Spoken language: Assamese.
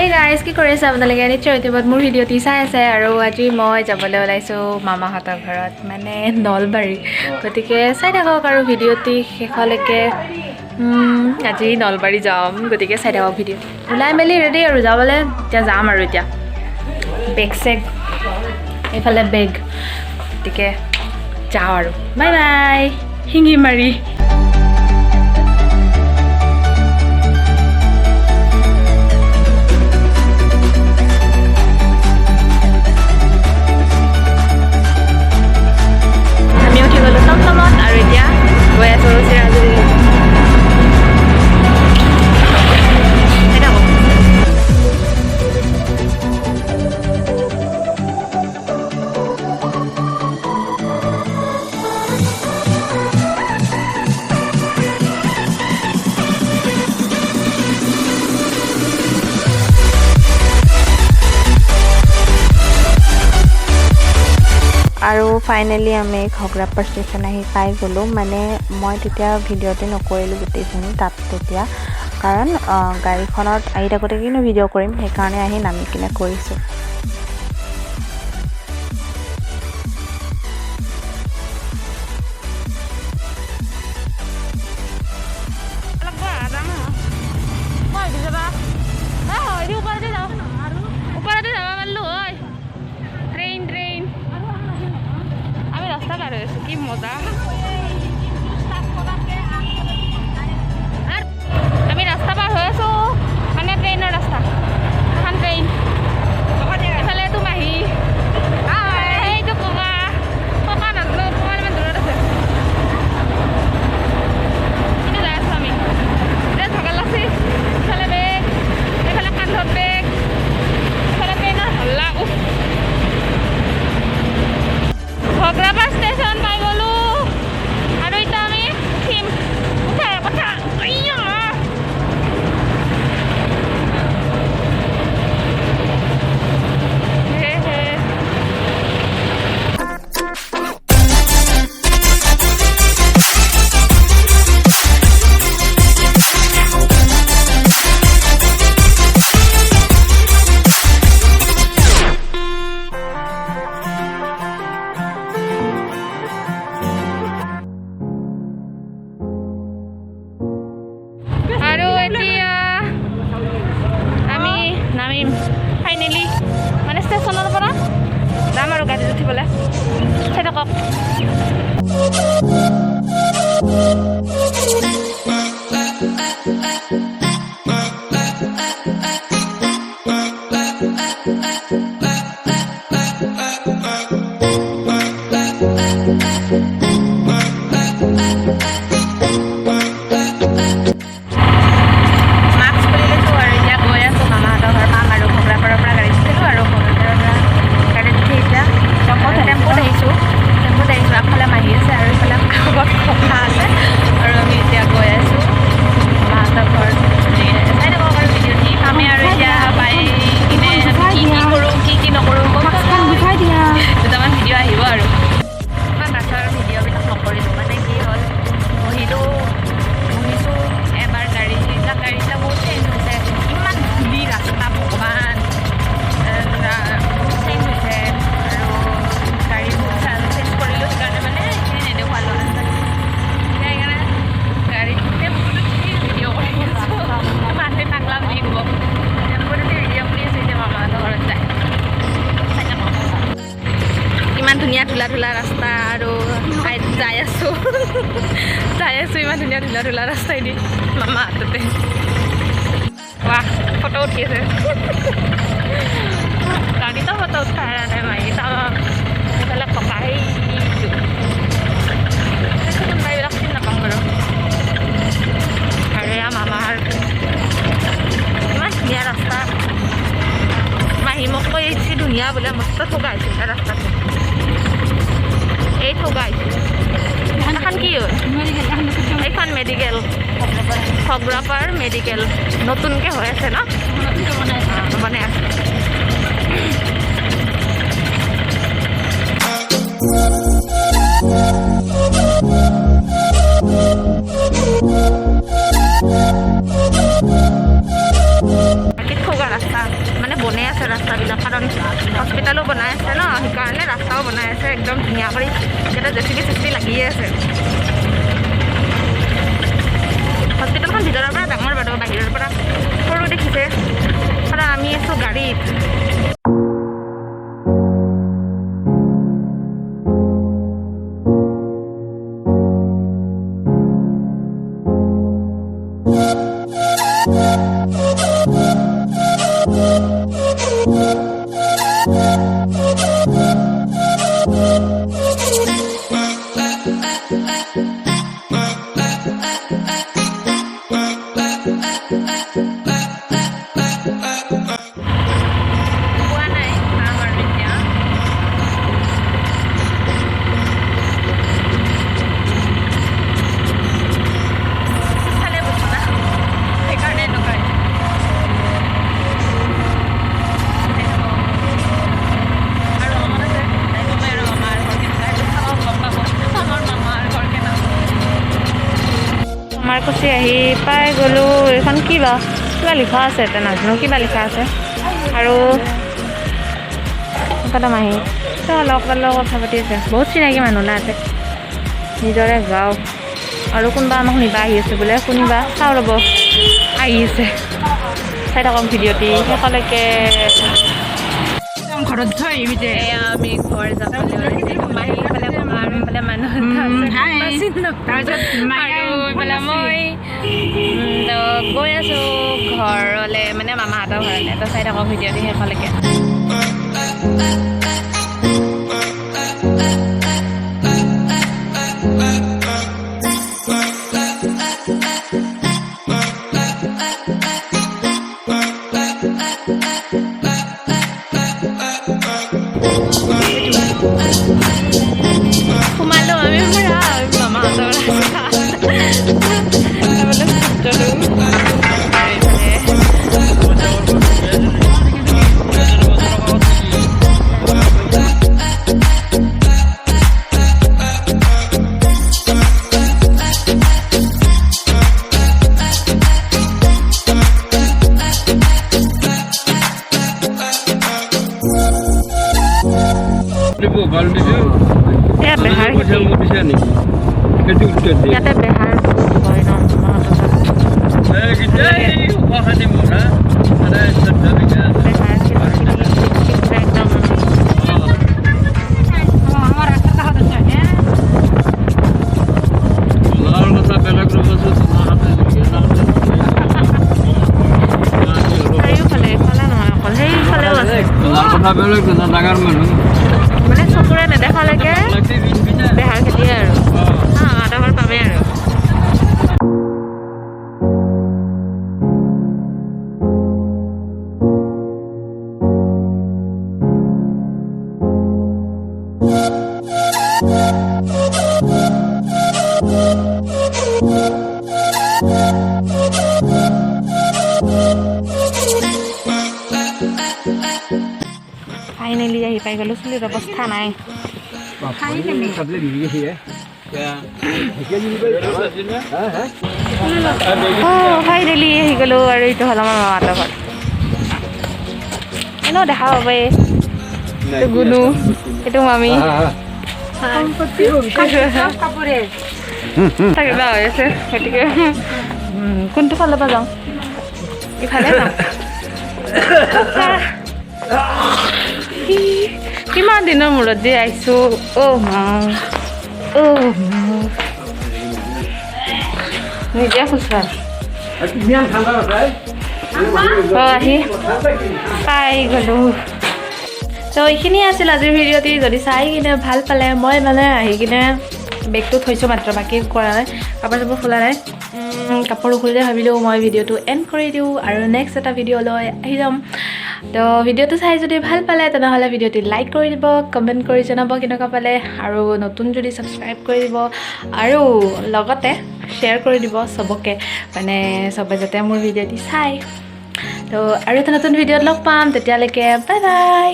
Hey guys, কি কৰি আছে আপোনালোকে? নিশ্চয় ইউটিউবত মোৰ ভিডিঅ'টি চাই আছে আৰু আজি মই যাবলৈ ওলাইছোঁ মামাহঁতৰ ঘৰত মানে নলবাৰী। গতিকে চাই থাকক আৰু ভিডিঅ'টি শেষলৈকে। আজি নলবাৰী যাম, গতিকে চাই থাকক ভিডিঅ'। ওলাই মেলি ৰেডি আৰু যাবলৈ, এতিয়া যাম আৰু এতিয়া বেগ চেগ এইফালে বেগ, গতিকে যাওঁ আৰু বাই বাই শিঙি মাৰি। আৰু ফাইনেলি আমি ঘগ্ৰাপাৰ ষ্টেচন আহি পাই গ'লোঁ। মানে মই তেতিয়া ভিডিঅ'টো নকৰিলোঁ গোটেইখিনি তাত তেতিয়া, কাৰণ গাড়ীখনত আহি থাকোঁতে কিনো ভিডিঅ' কৰিম, সেইকাৰণে আহি নামি কিনে কৰিছোঁ। কি মজা, আমি ৰাস্তা পাৰ হৈ আছোঁ, মানে ট্ৰেইনৰ ৰাস্তা, এখন ট্ৰেইন এইফালে তো মাহী সেইটো ককা ককা নাজানো, ককা ইমান দূৰত আছে, কিন্তু যাই আছোঁ আমি। এতিয়া ভাগৰ লাগছি, ইফালে বেগ, এইফালে কান্ধত বেগ, এইফালে ট্ৰেইনৰ হল্লা। ঘগ্ৰাপাৰ ষ্টেচন পাই গ'লোঁ আৰু এতিয়া আমি উঠিম। কথা আৰু এতিয়া আমি নামিম ফাইনেলি, মানে ষ্টেচনৰ পৰা যাম আৰু গাড়ীত উঠিবলৈ। চাই থাকক। ধুনীয়া ধূলা ধূলা ৰাস্তা আৰু যাই আছোঁ ইমান ধুনীয়া ধূলা ধূলা ৰাস্তাইদি মামা হাততে। ৱাহ, ফটো উঠি আছে গাড়ীতো ফটো উঠাই নাই মাহী। এইফালে ককা এইবিলাক চিনি নাপাওঁ বাৰু। আৰু এয়া মামাৰ ইমান ধুনীয়া ৰাস্তা। মাহী মোক কৈ আহিছে ধুনীয়া বোলে, মস্ত ঠগাইছে ৰাস্তাটো। এই ঠগাইছে এখন কি হ'ল, এইখন মেডিকেল, ঘগ্ৰাপাৰ মেডিকেল নতুনকৈ হৈ আছে ন, বনাই আছে। কি ঠগা ৰাস্তা। বনাই আছে ৰাস্তাবিলাক কাৰণ হস্পিটেলো বনাই আছে ন সেইকাৰণে ৰাস্তাও বনাই আছে একদম ধুনীয়া কৰি ইয়াতে জেচিবি চেচিবি লাগিয়ে আছে হস্পিটেলখন ভিতৰৰ পৰা ডাঙৰ বাৰু বাহিৰৰ পৰা সৰু দেখিছে কাৰণ আমি আছোঁ গাড়ীত কুচি আহি পাই গ'লো এইখন কিবা লিখা আছে এতিয়া নাজানো কিবা লিখা আছে আৰু মাহী লগত কথা পাতি আছে বহুত চিনাকি মানুহ না আছে নিজৰে গাঁও আৰু কোনোবা আমাক নিবা আহি আছে বোলে কোনোবা চাওঁ ৰ'ব আহি আছে চাই থাকক ভিডিঅ'টি শেষলৈকে ঘৰত থৈ আমি ঘৰ যাবলৈ মাহী ফালে ফালে মানুহ মই গৈ আছোঁ ঘৰলৈ মানে মামাহঁতৰ ঘৰলৈ তো চাই থাকক ভিডিঅ'টি শেষলৈকে সোমালো আমি মামাহঁতৰ ইয়াতে বেহাৰ হয় ন মানে চকুৰে নেদেখালৈকে বেহাৰ খেতিয়ে আৰু আধা ঘৰ পামেই আৰু ফাইনেলি আহি পাই গ'লো চুলিৰ অৱস্থা নাই ফাইনেলি আহি গ'লো আৰু এইটো হ'ল আমাৰ মামাহঁতৰ ঘৰ এনেও দেখা পাব এইটো গুণু এইটো মামী থাকিবা হৈ আছে গতিকে কোনটো ফালৰ পৰা যাওঁ ইফালে যাওঁ কিমান দিনৰ মূৰত যে আহিছোঁ নিজে খুচৰা আহি পাই গ'লোঁ তো এইখিনিয়ে আছিল আজিৰ ভিডিঅ'টি যদি চাই কিনে ভাল পালে মই মানে আহি কিনে বেগটো থৈছোঁ মাত্ৰ বাকী কৰা নাই কাপোৰ চাপোৰ খোলা নাই কাপোৰ খুলিলে ভাবিলোঁ মই ভিডিঅ'টো এণ্ড কৰি দিওঁ আৰু নেক্সট এটা ভিডিঅ'লৈ আহি যাম তো ভিডিঅ'টো চাই যদি ভাল পালে তেনেহ'লে ভিডিঅ'টি লাইক কৰি দিব কমেণ্ট কৰি জনাব কেনেকুৱা পালে আৰু নতুন যদি ছাবস্ক্ৰাইব কৰি দিব আৰু লগতে শ্বেয়াৰ কৰি দিব চবকে মানে চবে যাতে মোৰ ভিডিঅ'টি চাই তো আৰু এটা নতুন ভিডিঅ'ত লগ পাম তেতিয়ালৈকে বাই বাই